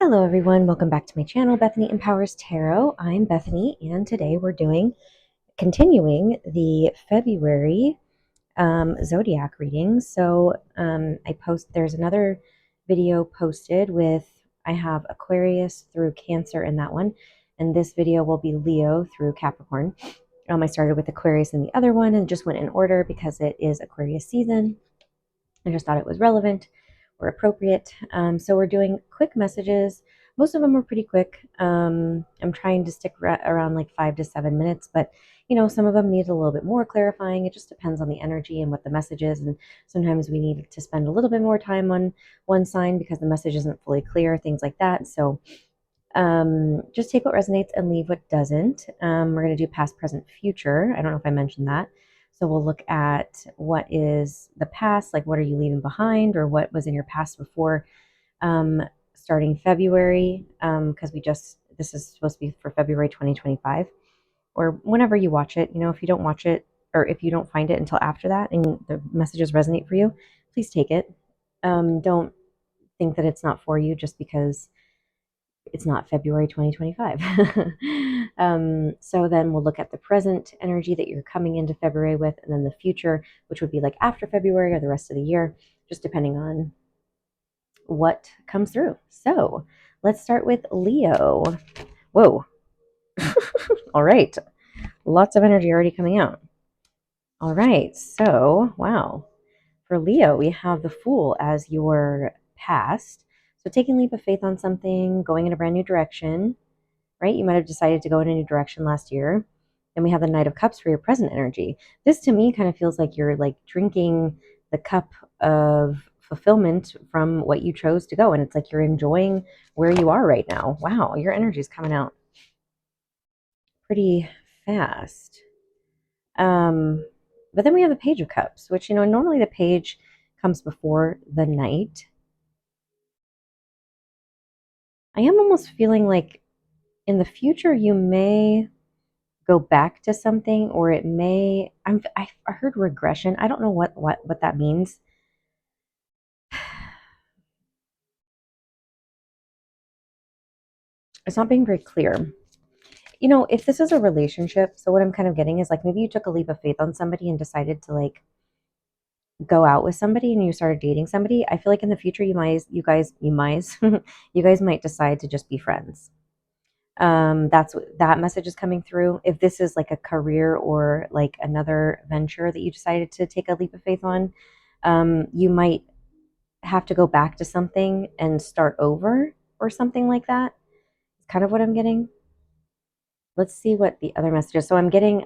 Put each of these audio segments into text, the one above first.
Hello everyone, welcome back to my channel, Bethany Empowers Tarot. I'm Bethany, and today we're continuing the February zodiac reading. So there's another video posted with, I have Aquarius through Cancer in that one, and this video will be Leo through Capricorn. I started with Aquarius in the other one and just went in order because it is Aquarius season. I just thought it was relevant or appropriate. So we're doing quick messages. Most of them are pretty quick. I'm trying to stick around like 5 to 7 minutes, but some of them need a little bit more clarifying. It just depends on the energy and what the message is. And sometimes we need to spend a little bit more time on one sign because the message isn't fully clear, things like that. So just take what resonates and leave what doesn't. We're going to do past, present, future. I don't know if I mentioned that. So we'll look at what is the past, like what are you leaving behind, or what was in your past before starting February, because this is supposed to be for February 2025, or whenever you watch it. If you don't watch it, or if you don't find it until after that and the messages resonate for you, please take it. Don't think that it's not for you just because it's not February 2025. So then we'll look at the present energy that you're coming into February with, and then the future, which would be like after February or the rest of the year, just depending on what comes through. So let's start with Leo. Whoa. All right. Lots of energy already coming out. All right. So, wow. For Leo, we have the Fool as your past. So taking a leap of faith on something, going in a brand new direction, right? You might have decided to go in a new direction last year. And we have the Knight of Cups for your present energy. This to me kind of feels like you're like drinking the cup of fulfillment from what you chose to go. And it's like you're enjoying where you are right now. Wow, your energy is coming out pretty fast. But then we have the Page of Cups, which, normally the page comes before the Knight. I am almost feeling like in the future you may go back to something, or it may, I heard regression. I don't know what that means. It's not being very clear. If this is a relationship, so what I'm kind of getting is like maybe you took a leap of faith on somebody and decided to like go out with somebody and you started dating somebody. I feel like in the future you guys you guys might decide to just be friends. That's what that message is coming through. If this is like a career or like another venture that you decided to take a leap of faith on, you might have to go back to something and start over or something like that. It's kind of what I'm getting. Let's see what the other message is. So I'm getting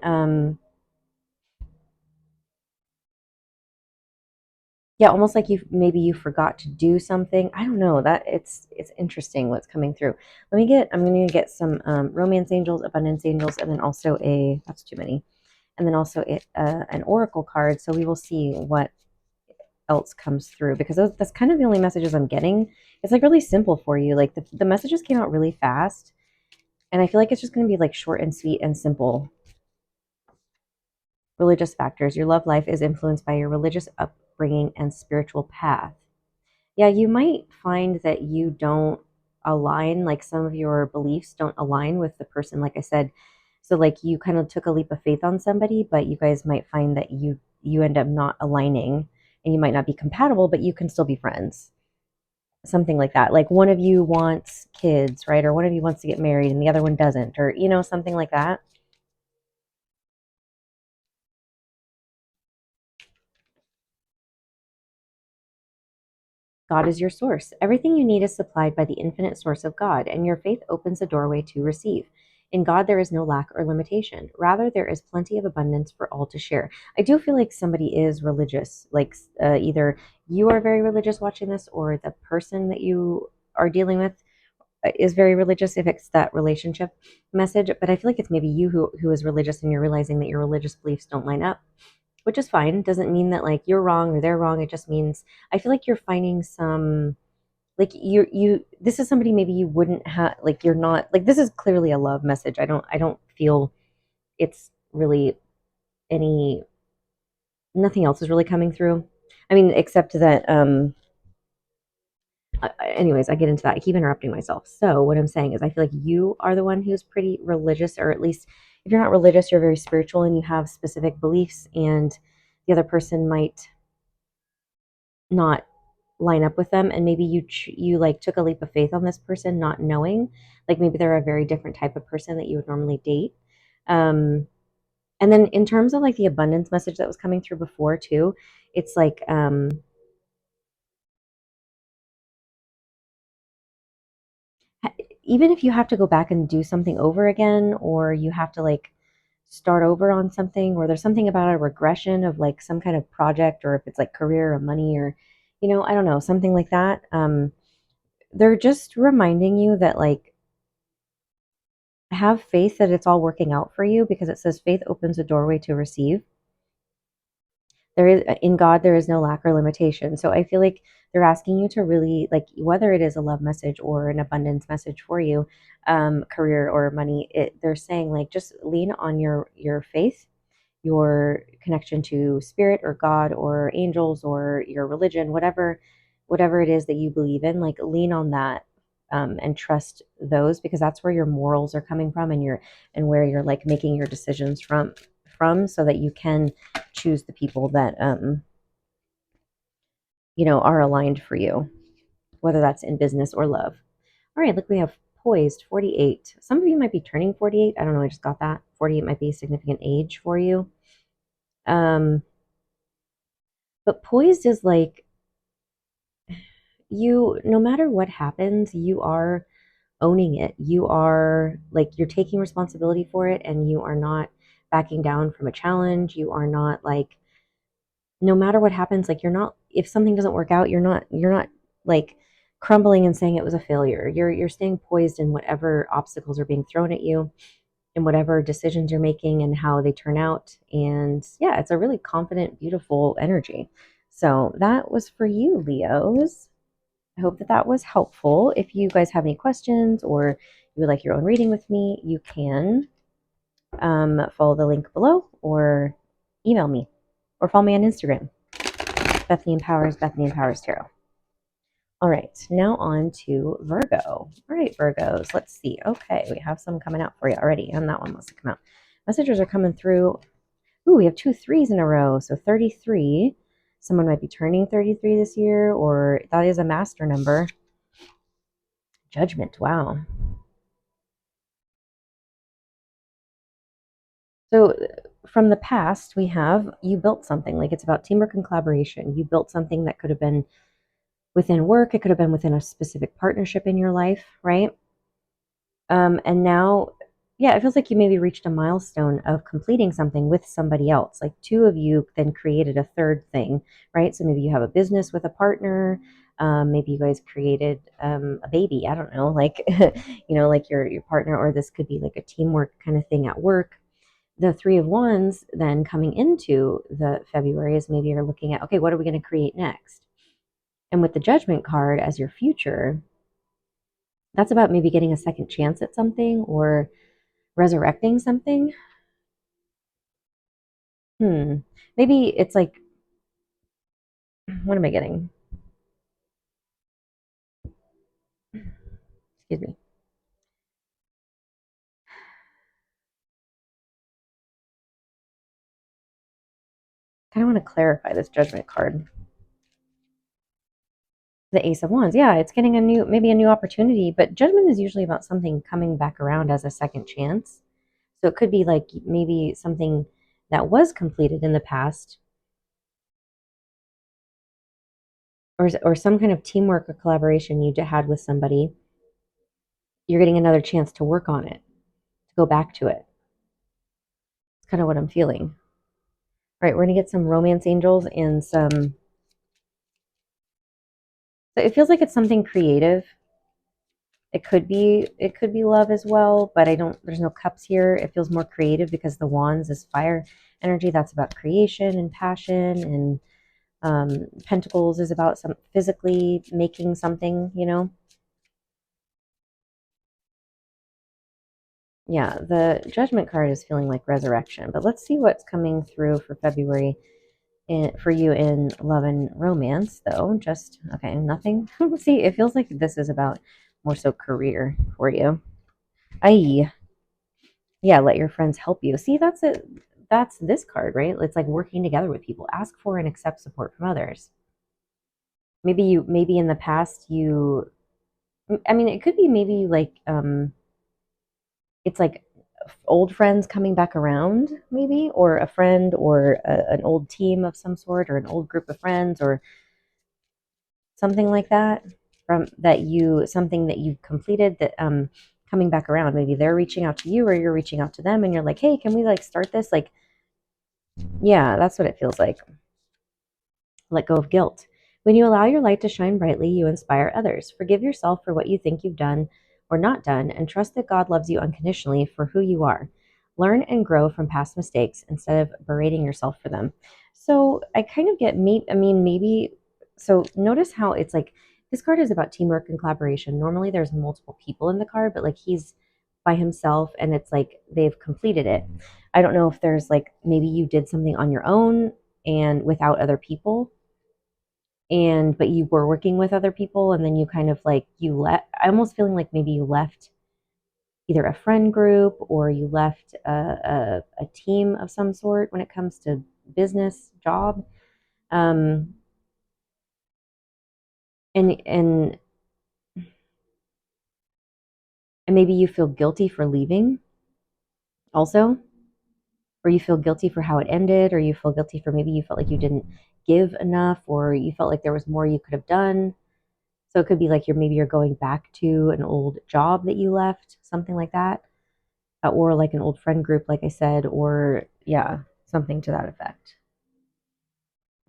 yeah, almost like you forgot to do something. I don't know. That it's interesting what's coming through. I'm gonna get some romance angels, abundance angels, and then also that's too many. And then also an oracle card. So we will see what else comes through, because that's kind of the only messages I'm getting. It's like really simple for you. Like the messages came out really fast, and I feel like it's just going to be like short and sweet and simple. Religious factors. Your love life is influenced by your religious upbringing and spiritual path. Yeah, you might find that you don't align, like some of your beliefs don't align with the person, like I said. So like you kind of took a leap of faith on somebody, but you guys might find that you end up not aligning, and you might not be compatible, but you can still be friends. Something like that. Like one of you wants kids, right? Or one of you wants to get married and the other one doesn't, or something like that. God is your source. Everything you need is supplied by the infinite source of God, and your faith opens a doorway to receive. In God, there is no lack or limitation. Rather, there is plenty of abundance for all to share. I do feel like somebody is religious, like either you are very religious watching this, or the person that you are dealing with is very religious, if it's that relationship message. But I feel like it's maybe you who is religious, and you're realizing that your religious beliefs don't line up, which is fine. Doesn't mean that like you're wrong or they're wrong. It just means I feel like you're finding some, like you this is somebody maybe you wouldn't have, like you're not, like this is clearly a love message. I don't feel it's really any, nothing else is really coming through. I mean, except that anyways, I get into that. I keep interrupting myself. So what I'm saying is I feel like you are the one who's pretty religious, or at least if you're not religious, you're very spiritual and you have specific beliefs, and the other person might not line up with them, and maybe you like took a leap of faith on this person not knowing, like maybe they're a very different type of person that you would normally date. And then in terms of like the abundance message that was coming through before too, it's like even if you have to go back and do something over again, or you have to like start over on something, or there's something about a regression of like some kind of project, or if it's like career or money, or I don't know, something like that. They're just reminding you that like have faith that it's all working out for you, because it says faith opens a doorway to receive. There is in God there is no lack or limitation. So I feel like they're asking you to really, like, whether it is a love message or an abundance message for you, career or money, they're saying like just lean on your faith, your connection to spirit or God or angels or your religion, whatever it is that you believe in, like lean on that, and trust those, because that's where your morals are coming from, and where you're like making your decisions from, so that you can choose the people that are aligned for you, whether that's in business or love. All right, look, we have poised 48. Some of you might be turning 48. I don't know, I just got that. 48 might be a significant age for you. But poised is like, no matter what happens, you are owning it. You are like, you're taking responsibility for it, and you are not backing down from a challenge. You are not like, no matter what happens, like you're not, if something doesn't work out, you're not like crumbling and saying it was a failure. You're staying poised in whatever obstacles are being thrown at you, and whatever decisions you're making and how they turn out. And yeah, it's a really confident, beautiful energy. So that was for you, Leos. I hope that that was helpful. If you guys have any questions, or you would like your own reading with me, you can follow the link below, or email me, or follow me on Instagram. Bethany Empowers Tarot. All right, now on to Virgo. All right, Virgos, let's see. Okay, we have some coming out for you already, and that one must have come out. Messages are coming through. Ooh, we have 2 3s in a row, so 33. Someone might be turning 33 this year, or that is a master number. Judgment, wow. So from the past, we have, you built something, like it's about teamwork and collaboration. You built something that could have been within work, it could have been within a specific partnership in your life, right? And now, yeah, it feels like you maybe reached a milestone of completing something with somebody else. Like 2 of you then created a third thing, right? So maybe you have a business with a partner. Maybe you guys created a baby. I don't know, like like your partner, or this could be like a teamwork kind of thing at work. The 3 of Wands then coming into the February is maybe you're looking at, okay, what are we going to create next? And with the Judgment card as your future, that's about maybe getting a second chance at something, or resurrecting something. Maybe it's like, what am I getting? Excuse me. I kind of want to clarify this Judgment card. The Ace of Wands. Yeah, it's getting maybe a new opportunity, but Judgment is usually about something coming back around as a second chance. So it could be like maybe something that was completed in the past, or some kind of teamwork or collaboration you had with somebody. You're getting another chance to work on it, to go back to it. It's kind of what I'm feeling. All right, we're going to get some romance angels and some. So it feels like it's something creative. It could be love as well, but I don't, there's no cups here. It feels more creative because the wands is fire energy. That's about creation and passion, and pentacles is about some physically making something, Yeah, the Judgment card is feeling like resurrection, but let's see what's coming through for February for you in love and romance, though. Just, okay, nothing. See, it feels like this is about more so career for you. Yeah, let your friends help you. See, that's it. That's this card, right? It's like working together with people. Ask for and accept support from others. Maybe in the past I mean, it could be maybe like, it's like old friends coming back around, maybe, or a friend or an old team of some sort, or an old group of friends, or something like that, from something that you've completed that coming back around. Maybe they're reaching out to you or you're reaching out to them and you're like, hey, can we like start this? Like, yeah, that's what it feels like. Let go of guilt. When you allow your light to shine brightly, you inspire others. Forgive yourself for what you think you've done or not done, and trust that God loves you unconditionally for who you are. Learn and grow from past mistakes instead of berating yourself for them. So I kind of get me. I mean, maybe. So notice how it's like this card is about teamwork and collaboration. Normally, there's multiple people in the card, but like he's by himself, and it's like they've completed it. I don't know if there's like maybe you did something on your own and without other people, and but you were working with other people, and then you kind of like you left. I almost feeling like maybe you left either a friend group or you left a team of some sort when it comes to business job, um and and and maybe you feel guilty for leaving also, or you feel guilty for how it ended, or you feel guilty for maybe you felt like you didn't give enough, or you felt like there was more you could have done. So it could be like you're going back to an old job that you left, something like that, or like an old friend group, like I said, or yeah, something to that effect.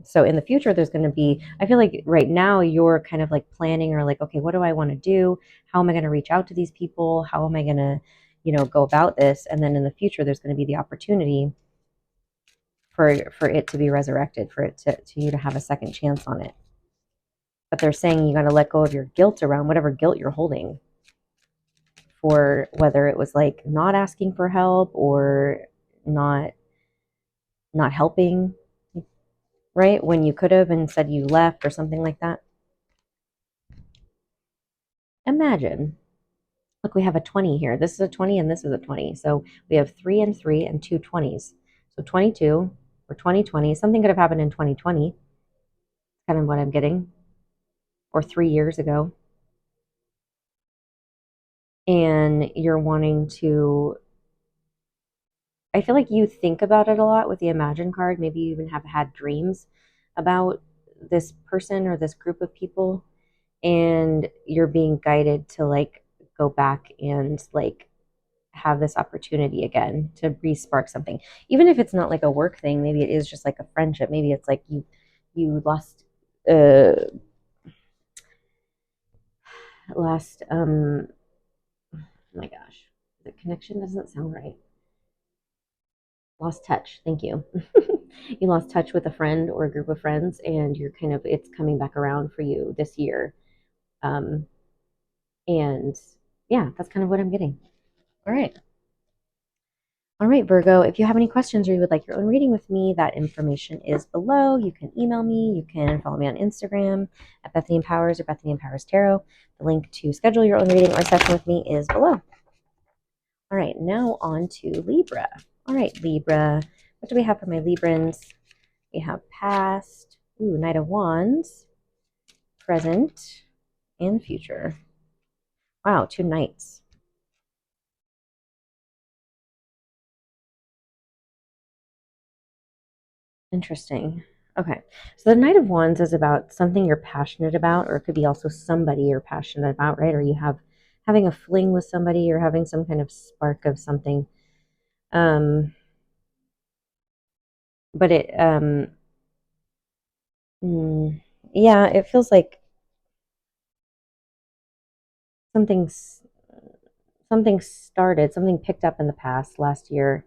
So in the future, there's going to be, I feel like right now you're kind of like planning or like, okay, what do I want to do? How am I going to reach out to these people? How am I going to, go about this? And then in the future, there's going to be the opportunity for it to be resurrected, for it to you to have a second chance on it. But they're saying you got to let go of your guilt around whatever guilt you're holding, for whether it was like not asking for help or not not helping, right? When you could have and said you left or something like that. Imagine. Look, we have a 20 here. This is a 20 and this is a 20. So we have 3 and 3 and two 20s. So 22 or 2020. Something could have happened in 2020, kind of what I'm getting, or 3 years ago. And you're wanting to, I feel like you think about it a lot with the Imagine card. Maybe you even have had dreams about this person or this group of people, and you're being guided to like go back and like have this opportunity again to re-spark something, even if it's not like a work thing. Maybe it is just like a friendship. Maybe it's like you lost oh my gosh, the connection doesn't sound right. Lost touch, thank you. You lost touch with a friend or a group of friends, and you're kind of, it's coming back around for you this year. um and yeah, that's kind of what I'm getting. All right. All right, Virgo, if you have any questions or you would like your own reading with me, that information is below. You can email me. You can follow me on Instagram at Bethany Empowers or Bethany Empowers Tarot. The link to schedule your own reading or session with me is below. All right, now on to Libra. All right, Libra, what do we have for my Librans? We have past, Knight of Wands, present, and future. Wow, two knights. Interesting. Okay. So the Knight of Wands is about something you're passionate about, or it could be also somebody you're passionate about, right? Or you have having a fling with somebody or having some kind of spark of something. Um, but yeah, it feels like something's something started, something picked up in the past last year.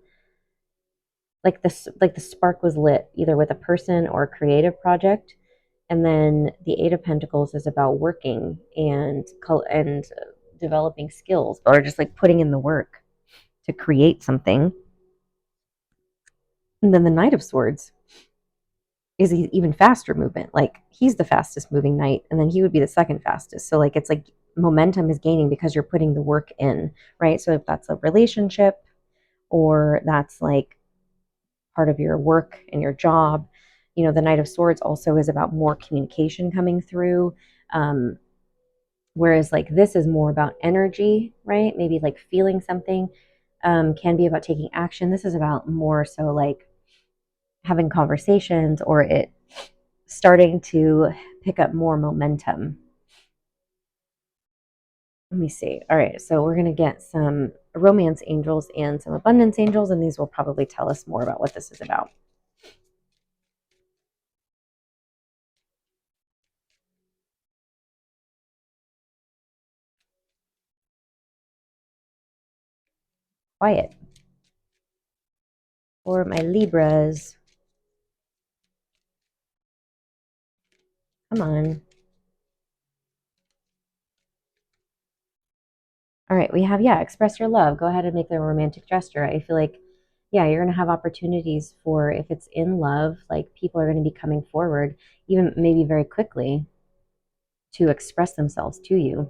Like the spark was lit either with a person or a creative project. And then the Eight of Pentacles is about working and developing skills, or just like putting in the work to create something. And then the Knight of Swords is even faster movement. Like he's the fastest moving knight, and then he would be the second fastest. So like it's like momentum is gaining because you're putting the work in, right? So if that's a relationship or that's like part of your work and your job, you know, the Knight of Swords also is about more communication coming through. Whereas like this is more about energy, right? Maybe like feeling something, can be about taking action. This is about more so like having conversations or it starting to pick up more momentum. Let me see. All right, so we're going to get some romance angels and some abundance angels, and these will probably tell us more about what this is about. Quiet. For my Libras. Come on. All right, we have, yeah, express your love. Go ahead and make a romantic gesture. I feel like, yeah, you're going to have opportunities for if it's in love, like people are going to be coming forward, even maybe very quickly, to express themselves to you.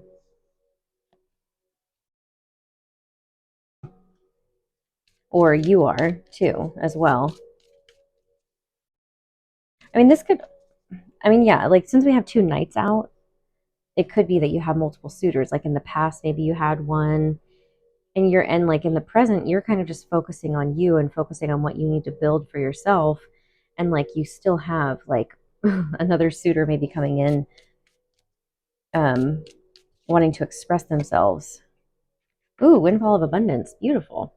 Or you are too, as well. I mean, this could, I mean, yeah, like since we have two knights out, it could be that you have multiple suitors. Like in the past, maybe you had one and like in the present, you're kind of just focusing on you and focusing on what you need to build for yourself. And like you still have like another suitor maybe coming in, um, wanting to express themselves. Ooh, windfall of abundance. Beautiful.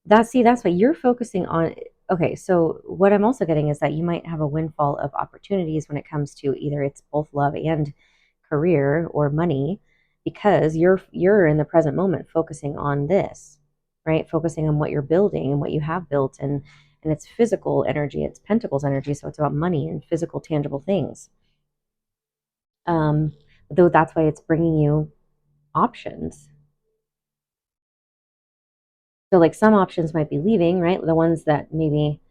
That's what you're focusing on. Okay, so what I'm also getting is that you might have a windfall of opportunities when it comes to either it's both love and career or money because you're in the present moment focusing on this, right? Focusing on what you're building and what you have built and it's physical energy, it's pentacles energy, so it's about money and physical tangible things. Um though that's why it's bringing you options. So like some options might be leaving, right? The ones that maybe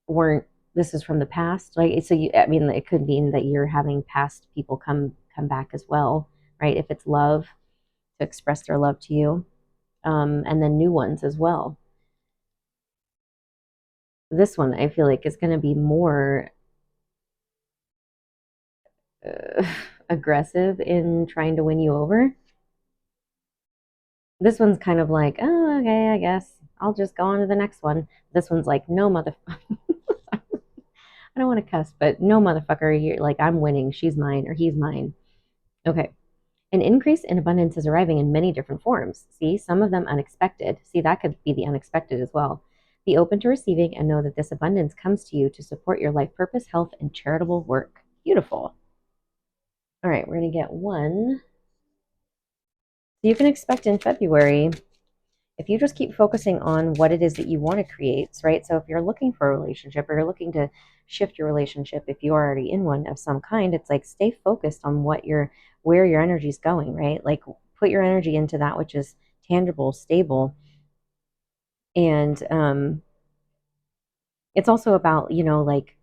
weren't, this is from the past, like so you, I mean it could mean that you're having past people come back as well, right? If it's love, to express their love to you, and then new ones as well. This one I feel like is going to be more uh, aggressive in trying to win you over. This one's kind of like, oh, okay, I guess I'll just go on to the next one. This one's like, no, mother. I don't want to cuss, but no, motherfucker, you're like, I'm winning. She's mine or he's mine. Okay. An increase in abundance is arriving in many different forms. See, some of them unexpected. See, that could be the unexpected as well. Be open to receiving and know that this abundance comes to you to support your life purpose, health, and charitable work. Beautiful. All right, we're going to get one. You can expect in February, if you just keep focusing on what it is that you want to create, right? So if you're looking for a relationship or you're looking to shift your relationship, if you're already in one of some kind, it's like stay focused on where your energy is going, right? Like put your energy into that which is tangible, stable. And it's also about, you know, like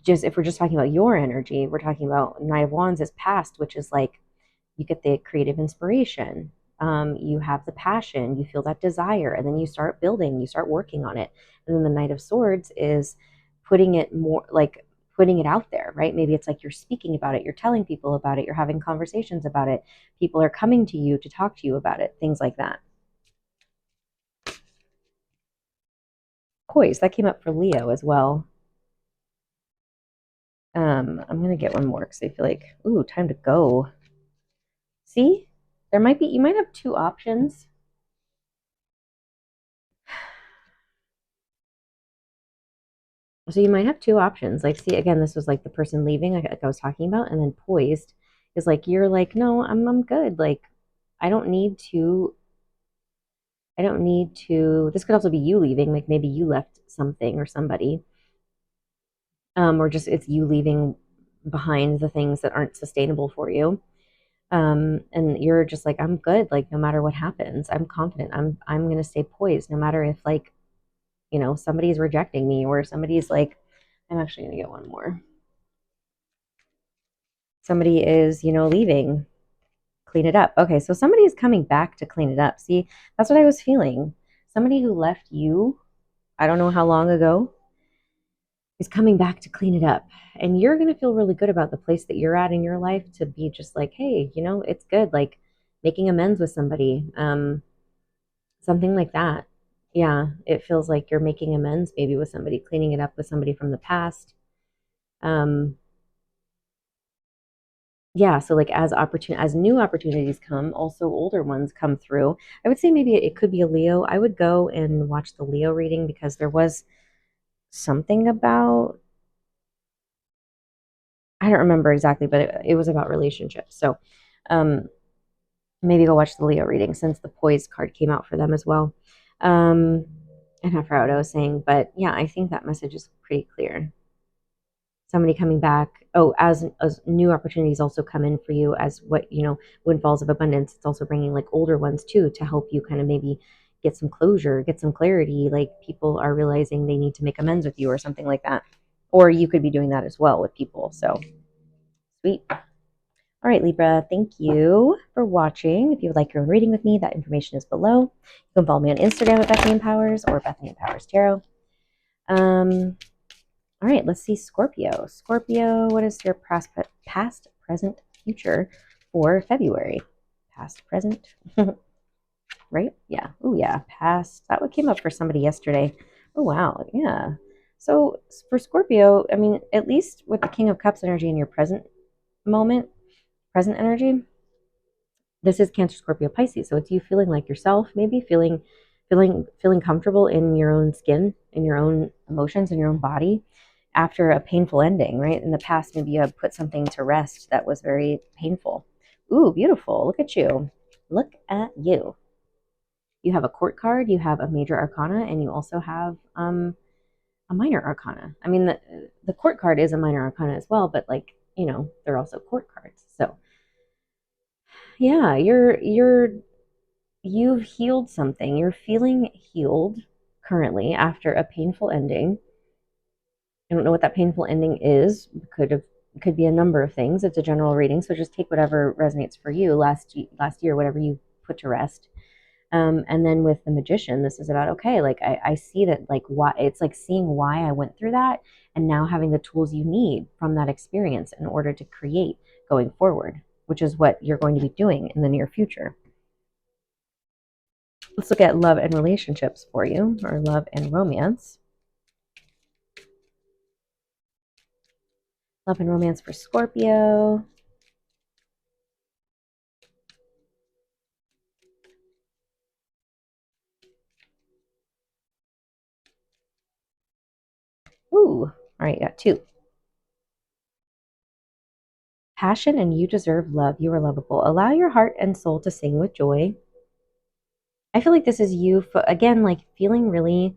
just if we're just talking about your energy, we're talking about Knight of Wands is past, which is like you get the creative inspiration, you have the passion, you feel that desire, and then you start building, you start working on it. And then the Knight of Swords is putting it more like putting it out there, right? Maybe it's like you're speaking about it, you're telling people about it, you're having conversations about it, people are coming to you to talk to you about it, things like that. Poise, that came up for Leo as well. I'm gonna get one more because I feel like, ooh, time to go. See, you might have two options. So you might have two options. Like, see, again, this was like the person leaving, like I was talking about, and then poised is like you're like, no, I'm good. Like, I don't need to. I don't need to. This could also be you leaving. Like maybe you left something or somebody, or just it's you leaving behind the things that aren't sustainable for you. And you're just like, I'm good. Like no matter what happens, I'm confident. I'm gonna stay poised, no matter if like, you know, somebody's rejecting me or somebody's like I'm actually going to get one more. Somebody is, leaving. Clean it up. Okay, so somebody is coming back to clean it up. See, that's what I was feeling. Somebody who left you, I don't know how long ago, is coming back to clean it up. And you're going to feel really good about the place that you're at in your life to be just like, hey, it's good. Like making amends with somebody, something like that. Yeah, it feels like you're making amends maybe with somebody, cleaning it up with somebody from the past. Yeah, so like as new opportunities come, also older ones come through. I would say maybe it could be a Leo. I would go and watch the Leo reading because there was something about, I don't remember exactly, but it was about relationships. So um maybe go watch the Leo reading since the Poise card came out for them as well. Um and I forgot what I was saying, but yeah, I think that message is pretty clear. Somebody coming back. Oh, as new opportunities also come in for you as windfalls of abundance. It's also bringing like older ones too to help you kind of maybe get some closure, get some clarity. Like people are realizing they need to make amends with you or something like that. Or you could be doing that as well with people. So sweet. All right, Libra, thank you for watching. If you would like your own reading with me, that information is below. You can follow me on Instagram at Bethany Empowers or Bethany Empowers Tarot. All right, let's see Scorpio. Scorpio, what is your past, present, future for February? Past, present, right? Yeah. Oh, yeah. Past. That what came up for somebody yesterday. Oh, wow. Yeah. So for Scorpio, I mean, at least with the King of Cups energy in your present moment, present energy, this is Cancer, Scorpio, Pisces. So it's you feeling like yourself, maybe feeling comfortable in your own skin, in your own emotions, in your own body after a painful ending, right? In the past, maybe you have put something to rest that was very painful. Ooh, beautiful. Look at you. Look at you. You have a court card, you have a major arcana, and you also have a minor arcana. I mean, the court card is a minor arcana as well, but like, they're also court cards. So yeah, you've healed something. You're feeling healed currently after a painful ending. I don't know what that painful ending is. Could be a number of things. It's a general reading, so just take whatever resonates for you. Last year, whatever you put to rest. And then with the Magician, this is about okay. Like I see that like why it's like seeing why I went through that, and now having the tools you need from that experience in order to create going forward, which is what you're going to be doing in the near future. Let's look at love and relationships for you, or love and romance. Love and romance for Scorpio. Ooh, all right, got two. Passion and you deserve love. You are lovable. Allow your heart and soul to sing with joy. I feel like this is you, again, like feeling really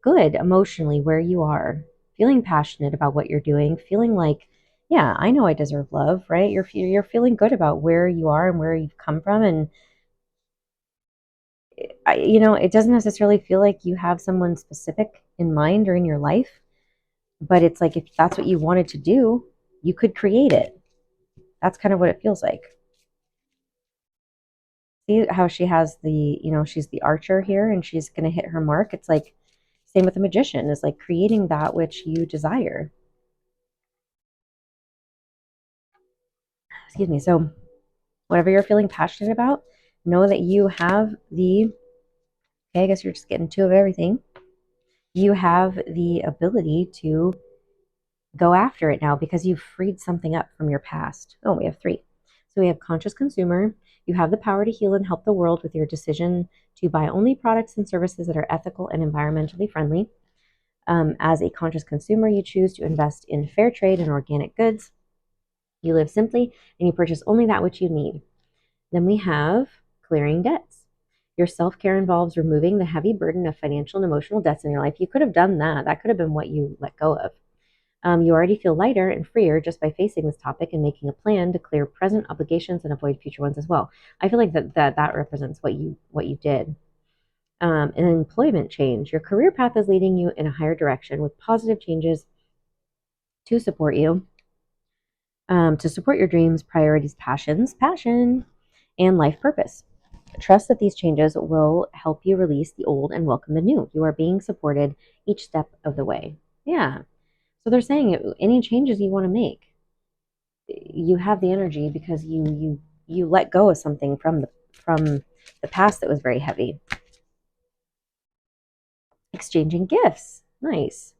good emotionally where you are, feeling passionate about what you're doing, feeling like, yeah, I know I deserve love, right? You're feeling good about where you are and where you've come from, and it doesn't necessarily feel like you have someone specific in mind or in your life, but it's like if that's what you wanted to do, you could create it. That's kind of what it feels like. See how she has she's the archer here and she's going to hit her mark. It's like same with the Magician, is like creating that which you desire. Excuse me. So whatever you're feeling passionate about, know that you have okay, I guess you're just getting two of everything. You have the ability to go after it now because you've freed something up from your past. Oh, we have three. So we have conscious consumer. You have the power to heal and help the world with your decision to buy only products and services that are ethical and environmentally friendly. As a conscious consumer, you choose to invest in fair trade and organic goods. You live simply and you purchase only that which you need. Then we have clearing debts. Your self-care involves removing the heavy burden of financial and emotional debts in your life. You could have done that. That could have been what you let go of. You already feel lighter and freer just by facing this topic and making a plan to clear present obligations and avoid future ones as well. I feel like that represents what you did. An employment change. Your career path is leading you in a higher direction with positive changes to support you, to support your dreams, priorities, passion, and life purpose. Trust that these changes will help you release the old and welcome the new. You are being supported each step of the way. Yeah. So they're saying any changes you want to make, you have the energy because you let go of something from the past that was very heavy. Exchanging gifts. Nice.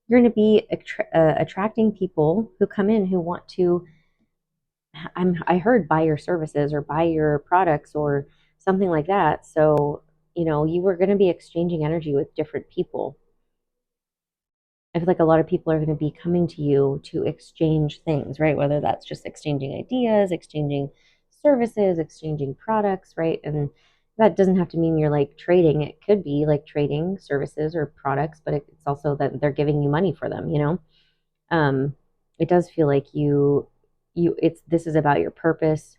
You're going to be attracting people who come in who want to, I heard, buy your services or buy your products or something like that. So, you were going to be exchanging energy with different people. I feel like a lot of people are going to be coming to you to exchange things, right? Whether that's just exchanging ideas, exchanging services, exchanging products, right? And that doesn't have to mean you're like trading. It could be like trading services or products, but it's also that they're giving you money for them. Um, it does feel like this is about your purpose,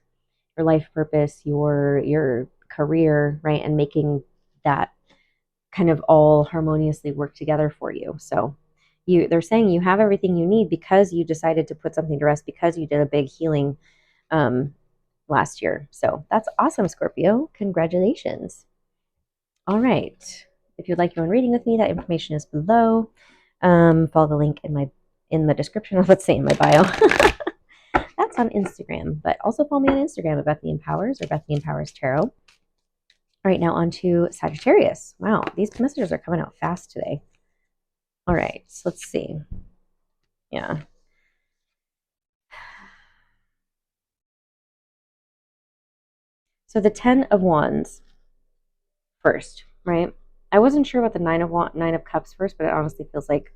your life purpose, your career, right? And making that kind of all harmoniously work together for you. So they're saying you have everything you need because you decided to put something to rest, because you did a big healing um, last year. So that's awesome, Scorpio. Congratulations. All right. If you'd like your own reading with me, that information is below. Follow the link in the description. Let's say in my bio. That's on Instagram, but also follow me on Instagram at Bethany Empowers or Bethany Empowers Tarot. All right, now on to Sagittarius. Wow, these messages are coming out fast today. All right, so let's see. Yeah. So the 10 of Wands first, right? I wasn't sure about the Nine of Cups first, but it honestly feels like,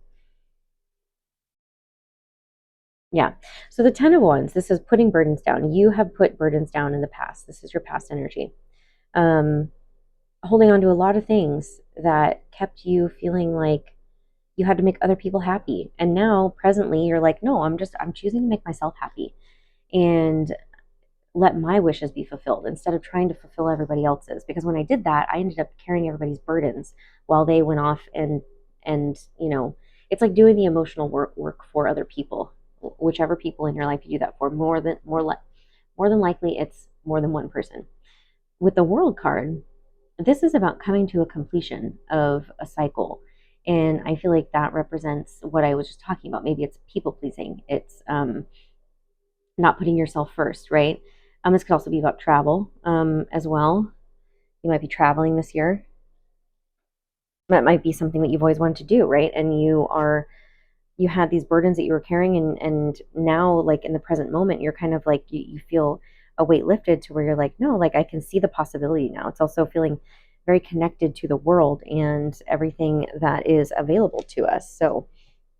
yeah. So the 10 of Wands, this is putting burdens down. You have put burdens down in the past. This is your past energy. Um, Holding on to a lot of things that kept you feeling like you had to make other people happy. And now presently you're like, no, I'm choosing to make myself happy and let my wishes be fulfilled instead of trying to fulfill everybody else's. Because when I did that, I ended up carrying everybody's burdens while they went off and it's like doing the emotional work for other people, whichever people in your life you do that for. More than likely it's more than one person. With the World card, this is about coming to a completion of a cycle. And I feel like that represents what I was just talking about. Maybe it's people pleasing. It's not putting yourself first, right? This could also be about travel as well. You might be traveling this year. That might be something that you've always wanted to do, right? And you had these burdens that you were carrying, and now, like in the present moment, you're kind of like you feel a weight lifted to where you're like, no, like I can see the possibility now. It's also feeling very connected to the world and everything that is available to us. So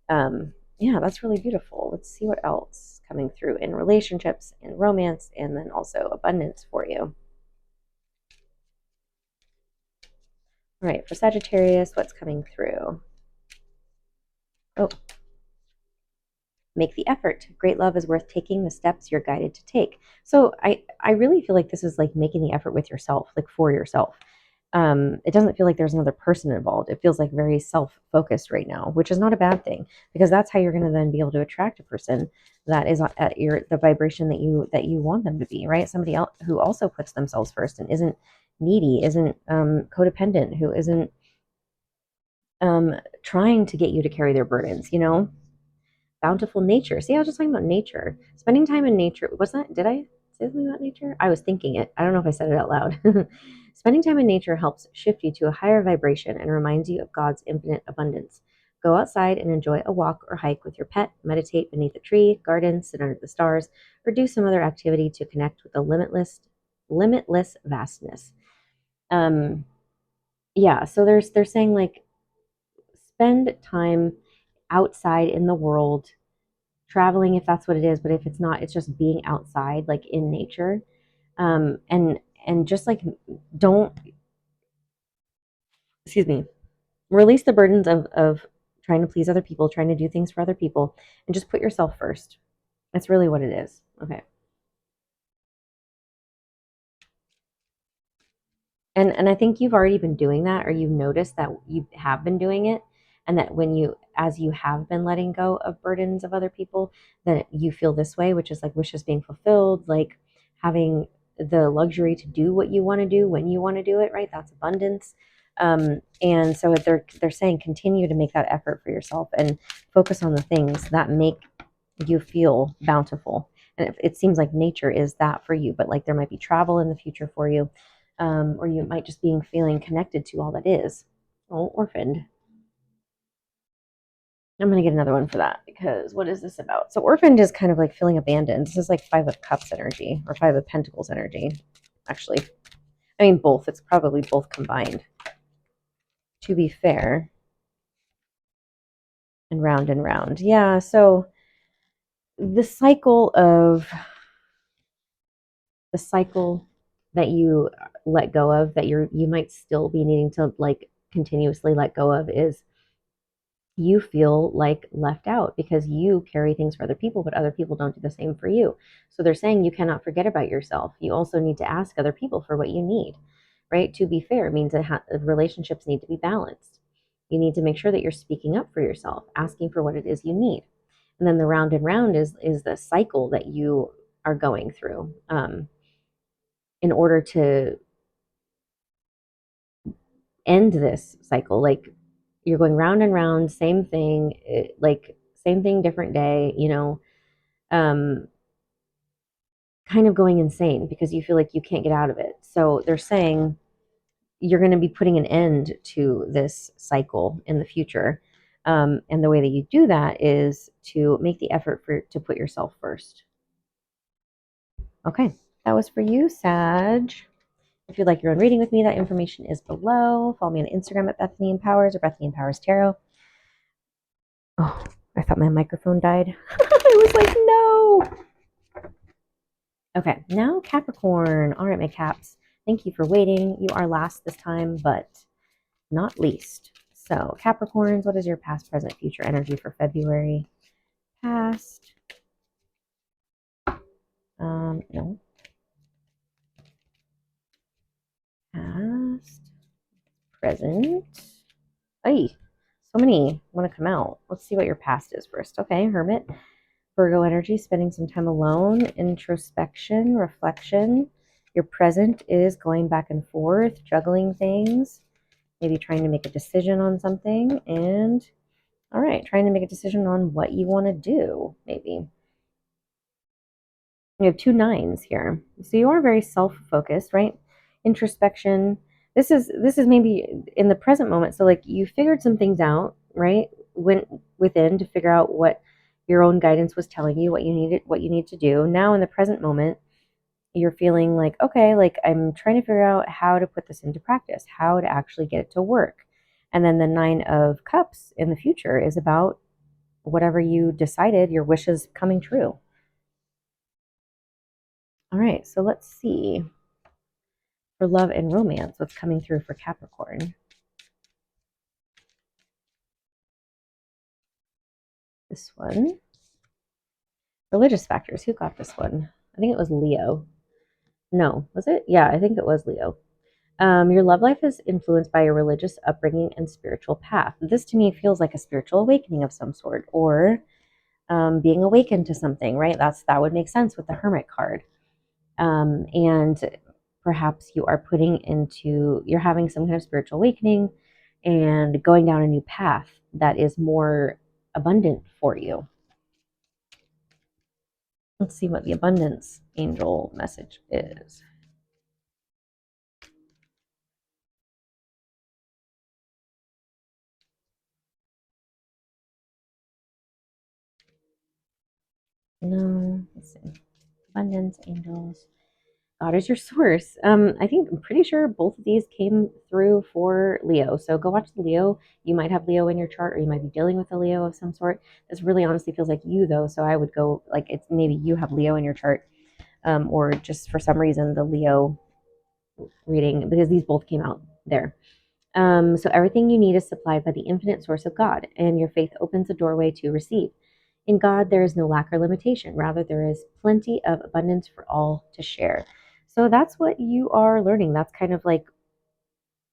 yeah, that's really beautiful. Let's see what else coming through in relationships and romance, and then also abundance for you. All right, for Sagittarius, what's coming through? Oh, make the effort. Great love is worth taking the steps you're guided to take. So I really feel like this is like making the effort with yourself, like for yourself. It doesn't feel like there's another person involved. It feels like very self-focused right now, which is not a bad thing, because that's how you're going to then be able to attract a person that is at the vibration that you want them to be, right? Somebody else who also puts themselves first and isn't needy, isn't codependent, who isn't trying to get you to carry their burdens. Bountiful nature. See, I was just talking about nature. Spending time in nature. Was that, did I say something about nature? I was thinking it. I don't know if I said it out loud. Spending time in nature helps shift you to a higher vibration and reminds you of God's infinite abundance. Go outside and enjoy a walk or hike with your pet, meditate beneath a tree, garden, sit under the stars, or do some other activity to connect with the limitless vastness. Um, yeah, so they're saying like spend time outside in the world, traveling if that's what it is, but if it's not, it's just being outside, like in nature. And just like, don't, excuse me, release the burdens of trying to please other people, trying to do things for other people, and just put yourself first. That's really what it is. Okay. And I think you've already been doing that, or you've noticed that you have been doing it. and that as you have been letting go of burdens of other people, that you feel this way, which is like wishes being fulfilled, like having the luxury to do what you want to do when you want to do it, right? That's abundance. And so they're saying continue to make that effort for yourself and focus on the things that make you feel bountiful. And it seems like nature is that for you, but like there might be travel in the future for you, or you might just be feeling connected to all that is. Oh, orphaned. I'm going to get another one for that because what is this about? So orphaned is kind of like feeling abandoned. This is like Five of Cups energy or Five of Pentacles energy. Actually, I mean both. It's probably both combined. To be fair. And round and round. Yeah, so the cycle that you let go of, that you might still be needing to like continuously let go of, is you feel like left out because you carry things for other people, but other people don't do the same for you. So they're saying you cannot forget about yourself. You also need to ask other people for what you need, right? To be fair means that relationships need to be balanced. You need to make sure that you're speaking up for yourself, asking for what it is you need. And then the round and round is the cycle that you are going through, in order to end this cycle. Like you're going round and round, same thing, like same thing, different day, um, kind of going insane because you feel like you can't get out of it. So they're saying you're going to be putting an end to this cycle in the future. And the way that you do that is to make the effort to put yourself first. Okay, that was for you, Sag. If you'd like your own reading with me, that information is below. Follow me on Instagram at Bethany Empowers or Bethany Empowers Tarot. Oh, I thought my microphone died. I was like, no. Okay, now Capricorn. All right, my caps. Thank you for waiting. You are last this time, but not least. So, Capricorns, what is your past, present, future energy for February? Past. No. Past. Present. Ay, so many want to come out. Let's see what your past is first. Okay, Hermit. Virgo energy, spending some time alone, introspection, reflection. Your present is going back and forth, juggling things, maybe trying to make a decision on something. And all right, trying to make a decision on what you want to do, maybe. You have two nines here. So you are very self-focused, right? Introspection. This is maybe in the present moment. So like you figured some things out, right? Went within to figure out what your own guidance was telling you, what you need to do. Now in the present moment, you're feeling like, okay, like I'm trying to figure out how to put this into practice, how to actually get it to work. And then the Nine of Cups in the future is about whatever you decided, your wishes coming true. All right, so let's see for love and romance what's coming through for Capricorn. This one. Religious factors. Who got this one? I think it was Leo. No, was it? Yeah, I think it was Leo. Your love life is influenced by your religious upbringing and spiritual path. This to me feels like a spiritual awakening of some sort, or being awakened to something, right? That would make sense with the Hermit card. And perhaps you're having some kind of spiritual awakening and going down a new path that is more abundant for you. Let's see what the abundance angel message is. No, let's see. Abundance angels. God is your source. I'm pretty sure both of these came through for Leo. So go watch the Leo. You might have Leo in your chart, or you might be dealing with a Leo of some sort. This really honestly feels like you though. So I would go like it's maybe you have Leo in your chart, or just for some reason the Leo reading, because these both came out there. So everything you need is supplied by the infinite source of God, and your faith opens a doorway to receive. In God, there is no lack or limitation. Rather, there is plenty of abundance for all to share. So that's what you are learning. That's kind of like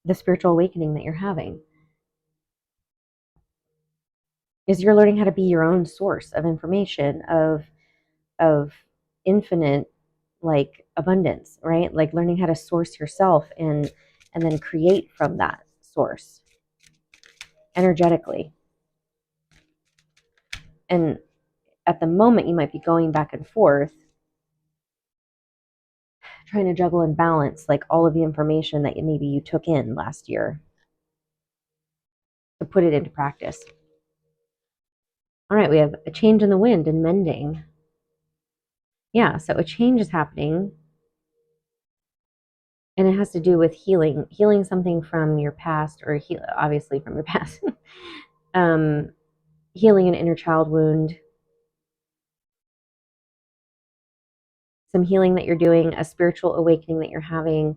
the spiritual awakening that you're having. is you're learning how to be your own source of information, of infinite like abundance, right? Like learning how to source yourself and then create from that source energetically. And at the moment you might be going back and forth trying to juggle and balance like all of the information that maybe you took in last year to put it into practice. All right, we have a change in the wind and mending. Yeah, so a change is happening and it has to do with healing something from your past, or obviously from your past. Healing an inner child wound, some healing that you're doing, a spiritual awakening that you're having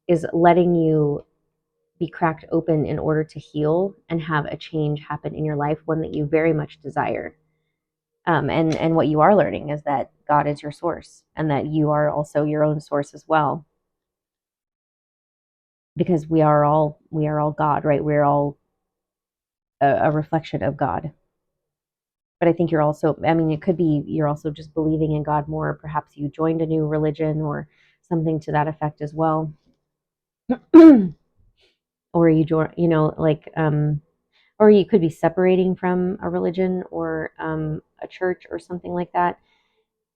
is letting you be cracked open in order to heal and have a change happen in your life, one that you very much desire. And what you are learning is that God is your source and that you are also your own source as well. Because we are all God, right? We're all a reflection of God. But I think you're also, I mean, it could be you're also just believing in God more. Perhaps you joined a new religion or something to that effect as well. Or you join, or you could be separating from a religion or a church or something like that,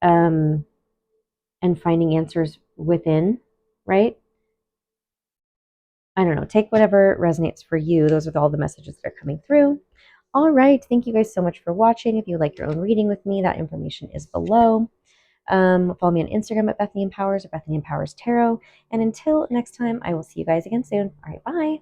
and finding answers within, right? I don't know. Take whatever resonates for you. Those are all the messages that are coming through. All right. Thank you guys so much for watching. If you like your own reading with me, that information is below. Follow me on Instagram at Bethany Empowers or Bethany Empowers Tarot. And until next time, I will see you guys again soon. All right. Bye.